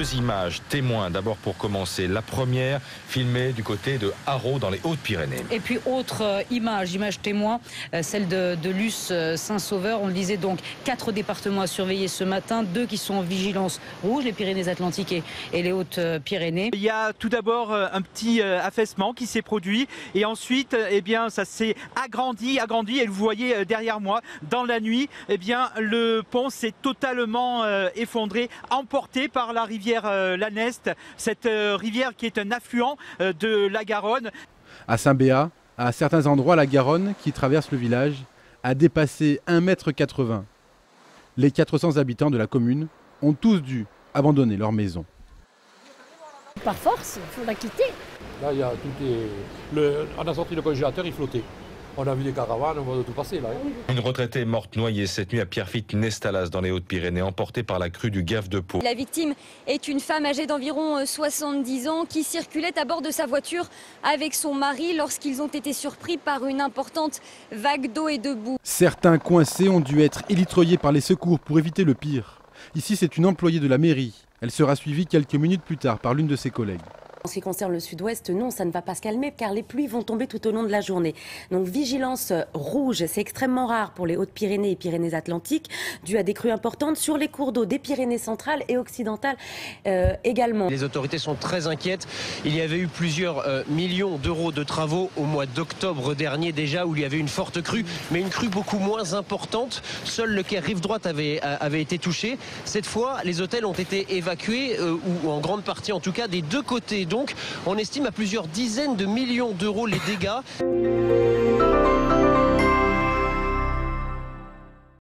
2 images témoins. D'abord pour commencer, la première filmée du côté de Haro dans les Hautes-Pyrénées. Et puis autre image témoin, celle de Luce Saint-Sauveur. On le disait donc, 4 départements à surveiller ce matin, 2 qui sont en vigilance rouge, les Pyrénées-Atlantiques et les Hautes-Pyrénées. Il y a tout d'abord un petit affaissement qui s'est produit et ensuite ça s'est agrandi et vous voyez derrière moi, dans la nuit, le pont s'est totalement effondré, emporté par la rivière Lanest, cette rivière qui est un affluent de la Garonne. À Saint-Béat, à certains endroits, la Garonne qui traverse le village a dépassé 1,80 m. Les 400 habitants de la commune ont tous dû abandonner leur maison. Par force, il faut la quitter. Là, il y a on a sorti le congélateur, il flottait. On a vu des caravanes, on va tout passer là. Une retraitée est morte noyée cette nuit à Pierrefitte-Nestalas dans les Hautes-Pyrénées, emportée par la crue du Gave de Pau. La victime est une femme âgée d'environ 70 ans qui circulait à bord de sa voiture avec son mari lorsqu'ils ont été surpris par une importante vague d'eau et de boue. Certains coincés ont dû être élitreillés par les secours pour éviter le pire. Ici, c'est une employée de la mairie. Elle sera suivie quelques minutes plus tard par l'une de ses collègues. En ce qui concerne le sud-ouest, non, ça ne va pas se calmer car les pluies vont tomber tout au long de la journée. Donc vigilance rouge, c'est extrêmement rare pour les Hautes-Pyrénées et Pyrénées-Atlantiques, dû à des crues importantes sur les cours d'eau des Pyrénées centrales et occidentales également. Les autorités sont très inquiètes. Il y avait eu plusieurs millions d'euros de travaux au mois d'octobre dernier déjà, où il y avait une forte crue, mais une crue beaucoup moins importante. Seul le quai Rive Droite avait été touché. Cette fois, les hôtels ont été évacués, ou en grande partie en tout cas, des deux côtés. Donc, on estime à plusieurs dizaines de millions d'euros les dégâts.